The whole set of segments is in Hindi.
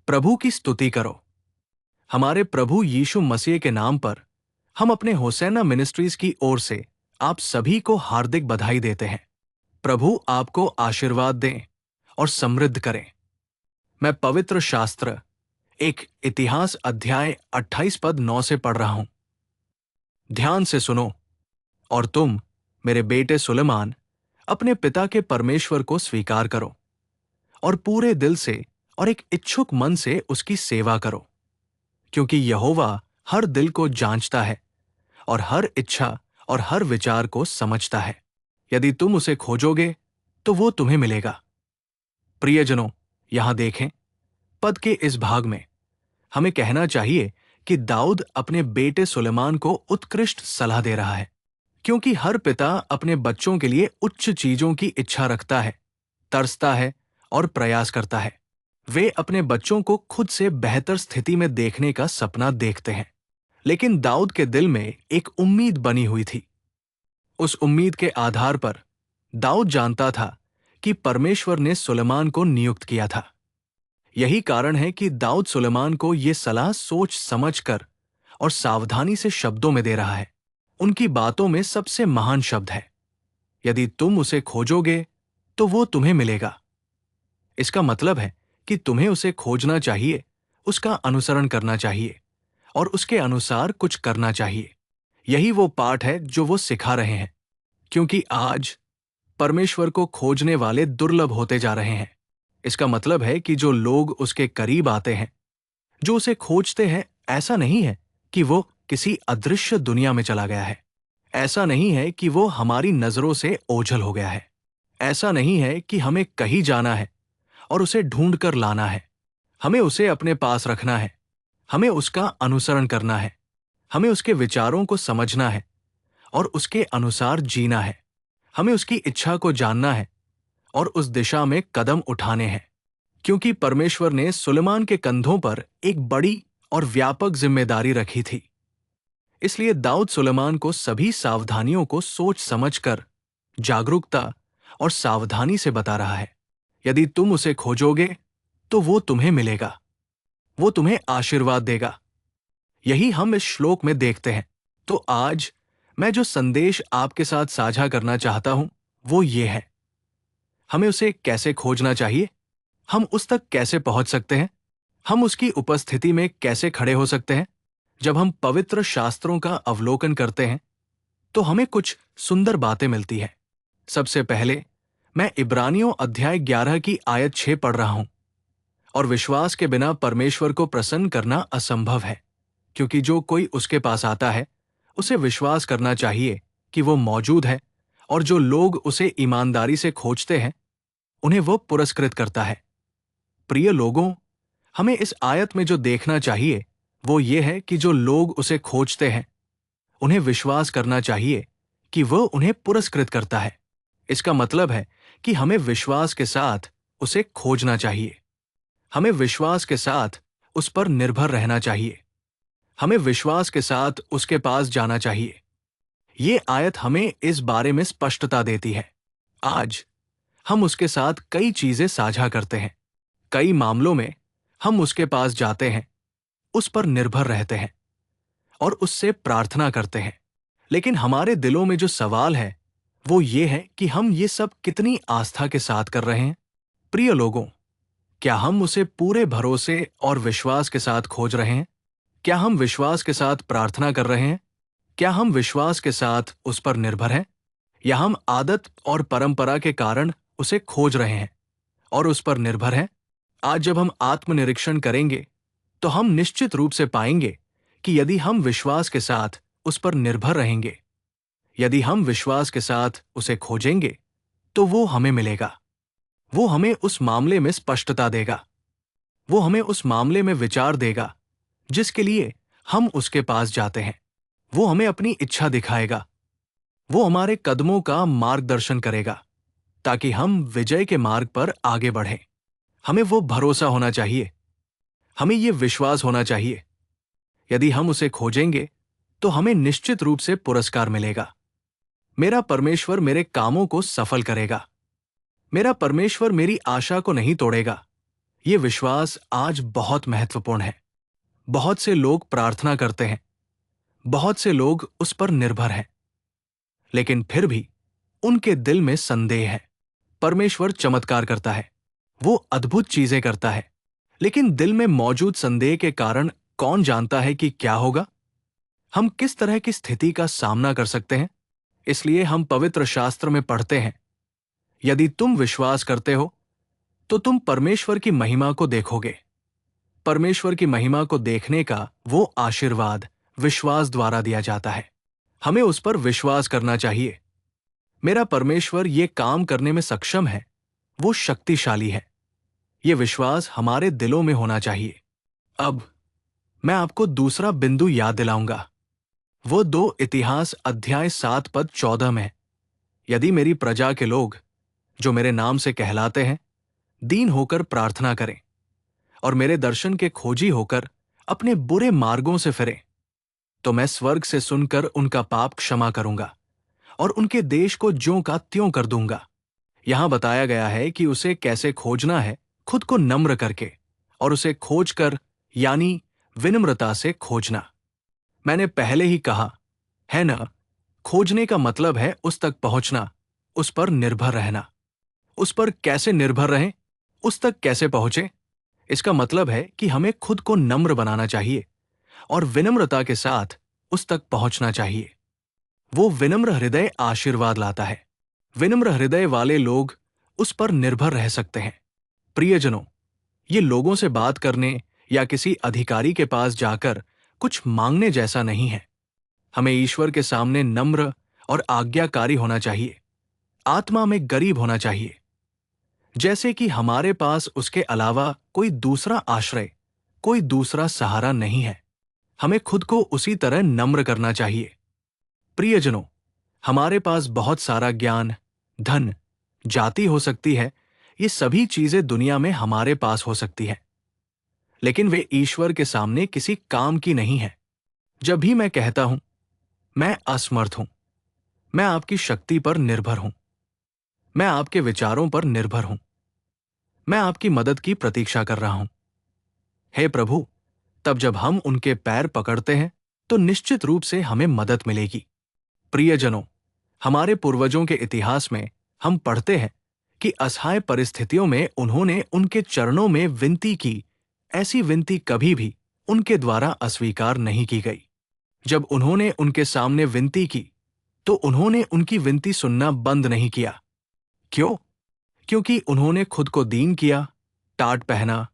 प्रभु की स्तुति करो। हमारे प्रभु यीशु मसीह के नाम पर हम अपने होसेना मिनिस्ट्रीज की ओर से आप सभी को हार्दिक बधाई देते हैं। प्रभु आपको आशीर्वाद दें और समृद्ध करें। मैं पवित्र शास्त्र एक इतिहास अध्याय 28 पद 9 से पढ़ रहा हूं। ध्यान से सुनो। और तुम मेरे बेटे सुलेमान अपने पिता के परमेश्वर को स्वीकार करो और पूरे दिल से और एक इच्छुक मन से उसकी सेवा करो, क्योंकि यहोवा हर दिल को जांचता है और हर इच्छा और हर विचार को समझता है। यदि तुम उसे खोजोगे तो वो तुम्हें मिलेगा। प्रियजनों, यहां देखें, पद के इस भाग में हमें कहना चाहिए कि दाऊद अपने बेटे सुलेमान को उत्कृष्ट सलाह दे रहा है, क्योंकि हर पिता अपने बच्चों के लिए उच्च चीजों की इच्छा रखता है, तरसता है और प्रयास करता है। वे अपने बच्चों को खुद से बेहतर स्थिति में देखने का सपना देखते हैं। लेकिन दाऊद के दिल में एक उम्मीद बनी हुई थी। उस उम्मीद के आधार पर दाऊद जानता था कि परमेश्वर ने सुलेमान को नियुक्त किया था। यही कारण है कि दाऊद सुलेमान को यह सलाह सोच समझकर और सावधानी से शब्दों में दे रहा है। उनकी बातों में सबसे महान शब्द है, यदि तुम उसे खोजोगे तो वो तुम्हें मिलेगा। इसका मतलब है कि तुम्हें उसे खोजना चाहिए, उसका अनुसरण करना चाहिए और उसके अनुसार कुछ करना चाहिए। यही वो पाठ है जो वो सिखा रहे हैं, क्योंकि आज परमेश्वर को खोजने वाले दुर्लभ होते जा रहे हैं। इसका मतलब है कि जो लोग उसके करीब आते हैं, जो उसे खोजते हैं, ऐसा नहीं है कि वो किसी अदृश्य दुनिया में चला गया है। ऐसा नहीं है कि वो हमारी नजरों से ओझल हो गया है। ऐसा नहीं है कि हमें कहीं जाना है और उसे ढूंढ कर लाना है। हमें उसे अपने पास रखना है। हमें उसका अनुसरण करना है। हमें उसके विचारों को समझना है और उसके अनुसार जीना है। हमें उसकी इच्छा को जानना है और उस दिशा में कदम उठाने हैं, क्योंकि परमेश्वर ने सुलेमान के कंधों पर एक बड़ी और व्यापक जिम्मेदारी रखी थी। इसलिए दाऊद सुलेमान को सभी सावधानियों को सोच समझकर, जागरूकता और सावधानी से बता रहा है। यदि तुम उसे खोजोगे तो वो तुम्हें मिलेगा, वो तुम्हें आशीर्वाद देगा। यही हम इस श्लोक में देखते हैं। तो आज मैं जो संदेश आपके साथ साझा करना चाहता हूं वो ये है, हमें उसे कैसे खोजना चाहिए, हम उस तक कैसे पहुंच सकते हैं, हम उसकी उपस्थिति में कैसे खड़े हो सकते हैं। जब हम पवित्र शास्त्रों का अवलोकन करते हैं तो हमें कुछ सुंदर बातें मिलती हैं। सबसे पहले मैं इब्रानियों अध्याय 11 की आयत 6 पढ़ रहा हूं। और विश्वास के बिना परमेश्वर को प्रसन्न करना असंभव है, क्योंकि जो कोई उसके पास आता है उसे विश्वास करना चाहिए कि वो मौजूद है, और जो लोग उसे ईमानदारी से खोजते हैं उन्हें वो पुरस्कृत करता है। प्रिय लोगों, हमें इस आयत में जो देखना चाहिए वो ये है कि जो लोग उसे खोजते हैं उन्हें विश्वास करना चाहिए कि वह उन्हें पुरस्कृत करता है। इसका मतलब है कि हमें विश्वास के साथ उसे खोजना चाहिए। हमें विश्वास के साथ उस पर निर्भर रहना चाहिए। हमें विश्वास के साथ उसके पास जाना चाहिए। ये आयत हमें इस बारे में स्पष्टता देती है। आज हम उसके साथ कई चीजें साझा करते हैं। कई मामलों में हम उसके पास जाते हैं, उस पर निर्भर रहते हैं और उससे प्रार्थना करते हैं। लेकिन हमारे दिलों में जो सवाल है वो ये है कि हम ये सब कितनी आस्था के साथ कर रहे हैं। प्रिय लोगों, क्या हम उसे पूरे भरोसे और विश्वास के साथ खोज रहे हैं? क्या हम विश्वास के साथ प्रार्थना कर रहे हैं? क्या हम विश्वास के साथ उस पर निर्भर हैं? या हम आदत और परंपरा के कारण उसे खोज रहे हैं और उस पर निर्भर हैं? आज जब हम आत्मनिरीक्षण करेंगे तो हम निश्चित रूप से पाएंगे कि यदि हम विश्वास के साथ उस पर निर्भर रहेंगे, यदि हम विश्वास के साथ उसे खोजेंगे, तो वो हमें मिलेगा। वो हमें उस मामले में स्पष्टता देगा। वो हमें उस मामले में विचार देगा जिसके लिए हम उसके पास जाते हैं। वो हमें अपनी इच्छा दिखाएगा। वो हमारे कदमों का मार्गदर्शन करेगा ताकि हम विजय के मार्ग पर आगे बढ़ें। हमें वो भरोसा होना चाहिए। हमें ये विश्वास होना चाहिए, यदि हम उसे खोजेंगे तो हमें निश्चित रूप से पुरस्कार मिलेगा। मेरा परमेश्वर मेरे कामों को सफल करेगा। मेरा परमेश्वर मेरी आशा को नहीं तोड़ेगा। ये विश्वास आज बहुत महत्वपूर्ण है। बहुत से लोग प्रार्थना करते हैं, बहुत से लोग उस पर निर्भर हैं, लेकिन फिर भी उनके दिल में संदेह है। परमेश्वर चमत्कार करता है, वो अद्भुत चीजें करता है, लेकिन दिल में मौजूद संदेह के कारण कौन जानता है कि क्या होगा? हम किस तरह की स्थिति का सामना कर सकते हैं? इसलिए हम पवित्र शास्त्र में पढ़ते हैं, यदि तुम विश्वास करते हो तो तुम परमेश्वर की महिमा को देखोगे। परमेश्वर की महिमा को देखने का वो आशीर्वाद विश्वास द्वारा दिया जाता है। हमें उस पर विश्वास करना चाहिए। मेरा परमेश्वर ये काम करने में सक्षम है, वो शक्तिशाली है। ये विश्वास हमारे दिलों में होना चाहिए। अब मैं आपको दूसरा बिंदु याद दिलाऊंगा। वो 2 इतिहास अध्याय 7 पद 14 में, यदि मेरी प्रजा के लोग जो मेरे नाम से कहलाते हैं दीन होकर प्रार्थना करें और मेरे दर्शन के खोजी होकर अपने बुरे मार्गों से फिरें, तो मैं स्वर्ग से सुनकर उनका पाप क्षमा करूंगा और उनके देश को ज्यों का त्यों कर दूंगा। यहां बताया गया है कि उसे कैसे खोजना है, खुद को नम्र करके, और उसे खोज कर यानी विनम्रता से खोजना। मैंने पहले ही कहा है ना, खोजने का मतलब है उस तक पहुंचना, उस पर निर्भर रहना। उस पर कैसे निर्भर रहें, उस तक कैसे पहुंचे? इसका मतलब है कि हमें खुद को नम्र बनाना चाहिए और विनम्रता के साथ उस तक पहुंचना चाहिए। वो विनम्र हृदय आशीर्वाद लाता है। विनम्र हृदय वाले लोग उस पर निर्भर रह सकते हैं। प्रियजनों, ये लोगों से बात करने या किसी अधिकारी के पास जाकर कुछ मांगने जैसा नहीं है। हमें ईश्वर के सामने नम्र और आज्ञाकारी होना चाहिए, आत्मा में गरीब होना चाहिए, जैसे कि हमारे पास उसके अलावा कोई दूसरा आश्रय, कोई दूसरा सहारा नहीं है। हमें खुद को उसी तरह नम्र करना चाहिए। प्रियजनों, हमारे पास बहुत सारा ज्ञान, धन, जाति हो सकती है, ये सभी चीजें दुनिया में हमारे पास हो सकती है, लेकिन वे ईश्वर के सामने किसी काम की नहीं है। जब भी मैं कहता हूं मैं असमर्थ हूं, मैं आपकी शक्ति पर निर्भर हूं, मैं आपके विचारों पर निर्भर हूं, मैं आपकी मदद की प्रतीक्षा कर रहा हूं, हे प्रभु, तब जब हम उनके पैर पकड़ते हैं तो निश्चित रूप से हमें मदद मिलेगी। प्रियजनों, हमारे पूर्वजों के इतिहास में हम पढ़ते हैं कि असहाय परिस्थितियों में उन्होंने उनके चरणों में विनती की। ऐसी विनती कभी भी उनके द्वारा अस्वीकार नहीं की गई। जब उन्होंने उनके सामने विनती की तो उन्होंने उनकी विनती सुनना बंद नहीं किया। क्यों? क्योंकि उन्होंने खुद को दीन किया, टाट पहना,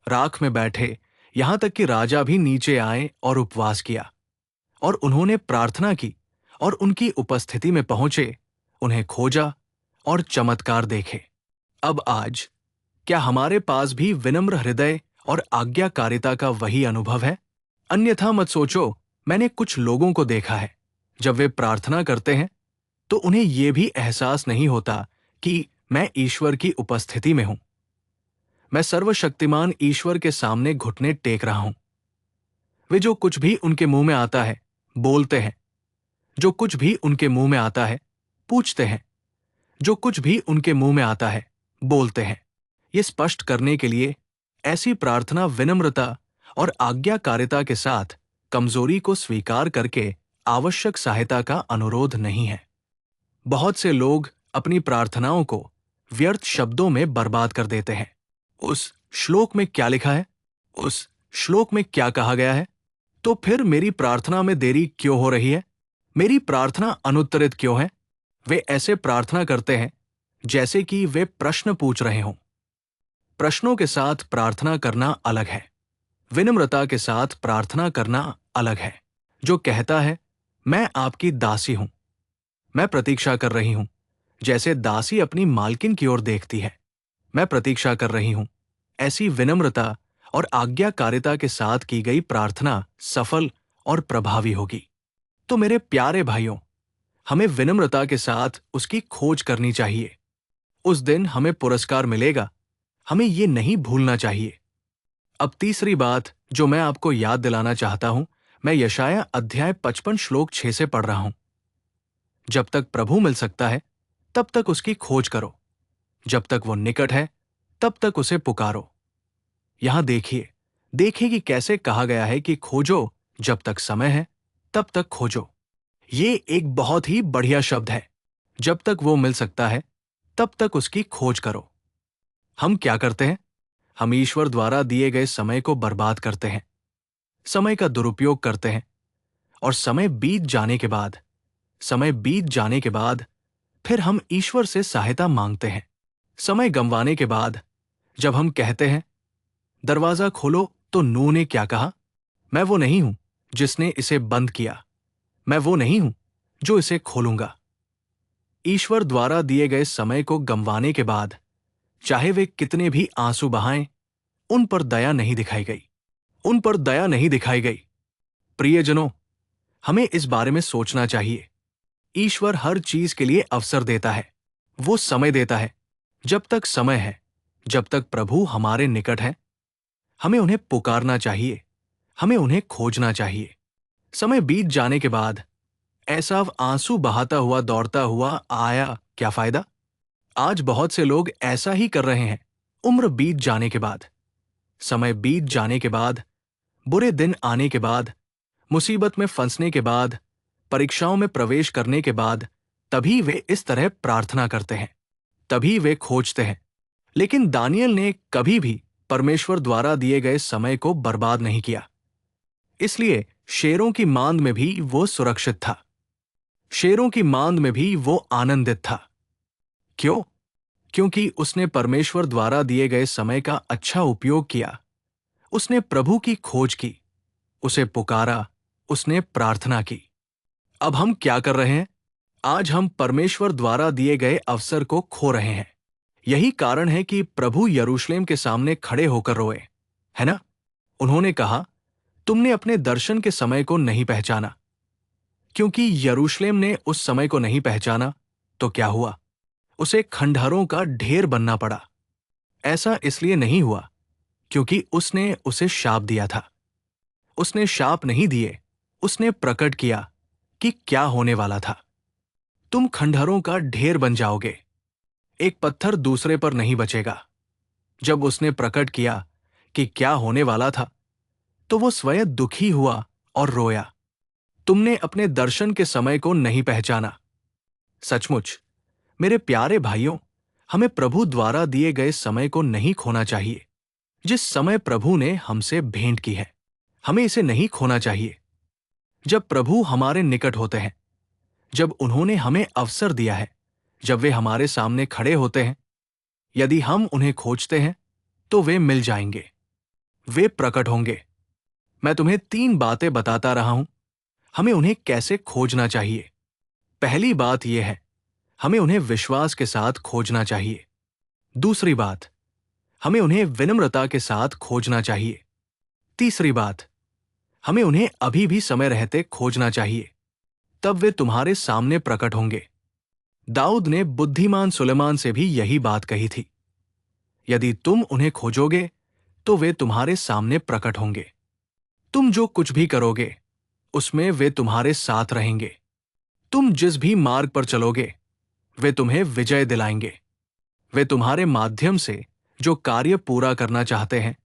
राख में बैठे, यहां तक कि राजा भी नीचे आए और उपवास किया, और उन्होंने प्रार्थना की और उनकी उपस्थिति में पहुंचे, उन्हें खोजा और चमत्कार देखे। अब आज क्या हमारे पास भी विनम्र हृदय और आज्ञाकारिता का वही अनुभव है? अन्यथा मत सोचो, मैंने कुछ लोगों को देखा है, जब वे प्रार्थना करते हैं तो उन्हें यह भी एहसास नहीं होता कि मैं ईश्वर की उपस्थिति में हूं। मैं सर्वशक्तिमान ईश्वर के सामने घुटने टेक रहा हूं। वे जो कुछ भी उनके मुंह में आता है बोलते हैं, जो कुछ भी उनके मुंह में आता है पूछते हैं, जो कुछ भी उनके मुंह में आता है बोलते हैं। ये स्पष्ट करने के लिए ऐसी प्रार्थना विनम्रता और आज्ञाकारिता के साथ कमजोरी को स्वीकार करके आवश्यक सहायता का अनुरोध नहीं है। बहुत से लोग अपनी प्रार्थनाओं को व्यर्थ शब्दों में बर्बाद कर देते हैं। उस श्लोक में क्या लिखा है? उस श्लोक में क्या कहा गया है? तो फिर मेरी प्रार्थना में देरी क्यों हो रही है? मेरी प्रार्थना अनुत्तरित क्यों है? वे ऐसे प्रार्थना करते हैं जैसे कि वे प्रश्न पूछ रहे हों। प्रश्नों के साथ प्रार्थना करना अलग है, विनम्रता के साथ प्रार्थना करना अलग है। जो कहता है मैं आपकी दासी हूं, मैं प्रतीक्षा कर रही हूं, जैसे दासी अपनी मालकिन की ओर देखती है, मैं प्रतीक्षा कर रही हूं, ऐसी विनम्रता और आज्ञाकारिता के साथ की गई प्रार्थना सफल और प्रभावी होगी। तो मेरे प्यारे भाइयों, हमें विनम्रता के साथ उसकी खोज करनी चाहिए। उस दिन हमें पुरस्कार मिलेगा, हमें ये नहीं भूलना चाहिए। अब तीसरी बात जो मैं आपको याद दिलाना चाहता हूं, मैं यशाया अध्याय 55 श्लोक 6 से पढ़ रहा हूं। जब तक प्रभु मिल सकता है तब तक उसकी खोज करो, जब तक वो निकट है तब तक उसे पुकारो। यहां देखिए, देखिए कि कैसे कहा गया है कि खोजो जब तक समय है, तब तक खोजो। ये एक बहुत ही बढ़िया शब्द है। जब तक वो मिल सकता है, तब तक उसकी खोज करो। हम क्या करते हैं? हम ईश्वर द्वारा दिए गए समय को बर्बाद करते हैं, समय का दुरुपयोग करते हैं, और समय बीत जाने के बाद फिर हम ईश्वर से सहायता मांगते हैं। समय गंवाने के बाद जब हम कहते हैं, दरवाजा खोलो, तो नूह ने क्या कहा? मैं वो नहीं हूं जिसने इसे बंद किया, मैं वो नहीं हूं जो इसे खोलूंगा। ईश्वर द्वारा दिए गए समय को गंवाने के बाद चाहे वे कितने भी आंसू बहाएं, उन पर दया नहीं दिखाई गई, उन पर दया नहीं दिखाई गई। प्रियजनों, हमें इस बारे में सोचना चाहिए। ईश्वर हर चीज के लिए अवसर देता है, वो समय देता है। जब तक समय है, जब तक प्रभु हमारे निकट है, हमें उन्हें पुकारना चाहिए, हमें उन्हें खोजना चाहिए। समय बीत जाने के बाद एसाव आंसू बहाता हुआ दौड़ता हुआ आया, क्या फायदा? आज बहुत से लोग ऐसा ही कर रहे हैं। उम्र बीत जाने के बाद, समय बीत जाने के बाद, बुरे दिन आने के बाद, मुसीबत में फंसने के बाद, परीक्षाओं में प्रवेश करने के बाद, तभी वे इस तरह प्रार्थना करते हैं, तभी वे खोजते हैं। लेकिन दानियल ने कभी भी परमेश्वर द्वारा दिए गए समय को बर्बाद नहीं किया। इसलिए शेरों की मांद में भी वो सुरक्षित था, शेरों की मांद में भी वो आनंदित था। क्यों? क्योंकि उसने परमेश्वर द्वारा दिए गए समय का अच्छा उपयोग किया। उसने प्रभु की खोज की, उसे पुकारा, उसने प्रार्थना की। अब हम क्या कर रहे हैं? आज हम परमेश्वर द्वारा दिए गए अवसर को खो रहे हैं। यही कारण है कि प्रभु यरूशलेम के सामने खड़े होकर रोए, है ना? उन्होंने कहा, तुमने अपने दर्शन के समय को नहीं पहचाना। क्योंकि यरूशलेम ने उस समय को नहीं पहचाना, तो क्या हुआ? उसे खंडहरों का ढेर बनना पड़ा। ऐसा इसलिए नहीं हुआ क्योंकि उसने उसे शाप दिया था। उसने शाप नहीं दिए, उसने प्रकट किया कि क्या होने वाला था। तुम खंडहरों का ढेर बन जाओगे, एक पत्थर दूसरे पर नहीं बचेगा। जब उसने प्रकट किया कि क्या होने वाला था, तो वो स्वयं दुखी हुआ और रोया। तुमने अपने दर्शन के समय को नहीं पहचाना। सचमुच मेरे प्यारे भाइयों, हमें प्रभु द्वारा दिए गए समय को नहीं खोना चाहिए। जिस समय प्रभु ने हमसे भेंट की है, हमें इसे नहीं खोना चाहिए। जब प्रभु हमारे निकट होते हैं, जब उन्होंने हमें अवसर दिया है, जब वे हमारे सामने खड़े होते हैं, यदि हम उन्हें खोजते हैं तो वे मिल जाएंगे, वे प्रकट होंगे। मैं तुम्हें 3 बातें बताता रहा हूं, हमें उन्हें कैसे खोजना चाहिए। पहली बात यह है, हमें उन्हें विश्वास के साथ खोजना चाहिए। दूसरी बात, हमें उन्हें विनम्रता के साथ खोजना चाहिए। तीसरी बात, हमें उन्हें अभी भी समय रहते खोजना चाहिए, तब वे तुम्हारे सामने प्रकट होंगे। दाऊद ने बुद्धिमान सुलेमान से भी यही बात कही थी। यदि तुम उन्हें खोजोगे तो वे तुम्हारे सामने प्रकट होंगे। तुम जो कुछ भी करोगे उसमें वे तुम्हारे साथ रहेंगे। तुम जिस भी मार्ग पर चलोगे वे तुम्हें विजय दिलाएंगे। वे तुम्हारे माध्यम से जो कार्य पूरा करना चाहते हैं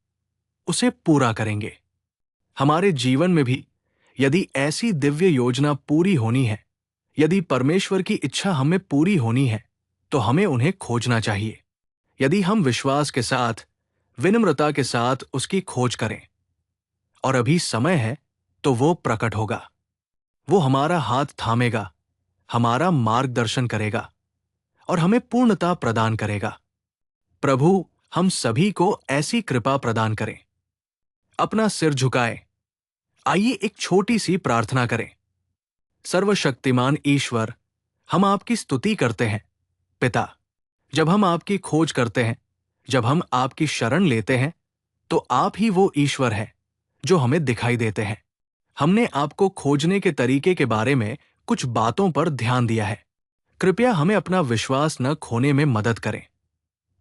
उसे पूरा करेंगे। हमारे जीवन में भी यदि ऐसी दिव्य योजना पूरी होनी है, यदि परमेश्वर की इच्छा हमें पूरी होनी है, तो हमें उन्हें खोजना चाहिए। यदि हम विश्वास के साथ, विनम्रता के साथ उसकी खोज करें, और अभी समय है, तो वो प्रकट होगा। वो हमारा हाथ थामेगा, हमारा मार्गदर्शन करेगा और हमें पूर्णता प्रदान करेगा। प्रभु हम सभी को ऐसी कृपा प्रदान करें। अपना सिर झुकाएं। आइए एक छोटी सी प्रार्थना करें। सर्वशक्तिमान ईश्वर, हम आपकी स्तुति करते हैं। पिता, जब हम आपकी खोज करते हैं, जब हम आपकी शरण लेते हैं, तो आप ही वो ईश्वर है जो हमें दिखाई देते हैं। हमने आपको खोजने के तरीके के बारे में कुछ बातों पर ध्यान दिया है। कृपया हमें अपना विश्वास न खोने में मदद करें।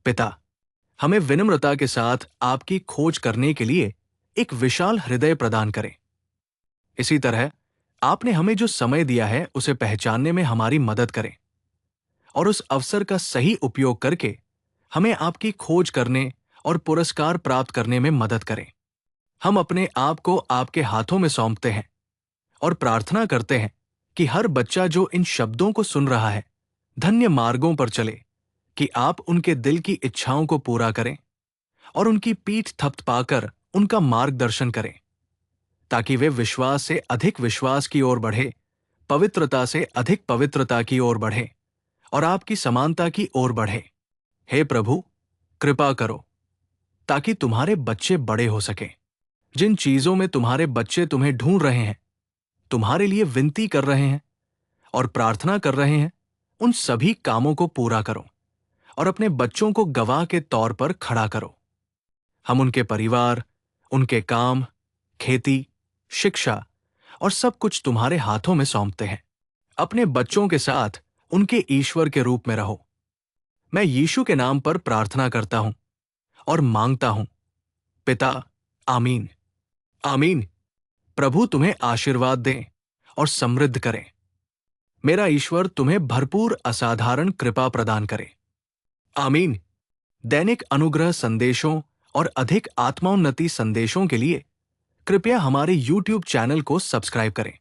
पिता, हमें विनम्रता के साथ आपकी खोज करने के लिए एक विशाल हृदय प्रदान करें। इसी तरह आपने हमें जो समय दिया है उसे पहचानने में हमारी मदद करें, और उस अवसर का सही उपयोग करके हमें आपकी खोज करने और पुरस्कार प्राप्त करने में मदद करें। हम अपने आप को आपके हाथों में सौंपते हैं और प्रार्थना करते हैं कि हर बच्चा जो इन शब्दों को सुन रहा है धन्य मार्गों पर चले, कि आप उनके दिल की इच्छाओं को पूरा करें और उनकी पीठ थपथपाकर उनका मार्गदर्शन करें, ताकि वे विश्वास से अधिक विश्वास की ओर बढ़े, पवित्रता से अधिक पवित्रता की ओर बढ़े और आपकी समानता की ओर बढ़े। हे प्रभु, कृपा करो ताकि तुम्हारे बच्चे बड़े हो सकें। जिन चीजों में तुम्हारे बच्चे तुम्हें ढूंढ रहे हैं, तुम्हारे लिए विनती कर रहे हैं और प्रार्थना कर रहे हैं, उन सभी कामों को पूरा करो और अपने बच्चों को गवाह के तौर पर खड़ा करो। हम उनके परिवार, उनके काम, खेती, शिक्षा और सब कुछ तुम्हारे हाथों में सौंपते हैं। अपने बच्चों के साथ उनके ईश्वर के रूप में रहो। मैं यीशु के नाम पर प्रार्थना करता हूं और मांगता हूं, पिता, आमीन। आमीन। प्रभु तुम्हें आशीर्वाद दें और समृद्ध करें। मेरा ईश्वर तुम्हें भरपूर असाधारण कृपा प्रदान करे। आमीन। दैनिक अनुग्रह संदेशों और अधिक आत्मोन्नति संदेशों के लिए कृपया हमारे YouTube चैनल को सब्सक्राइब करें।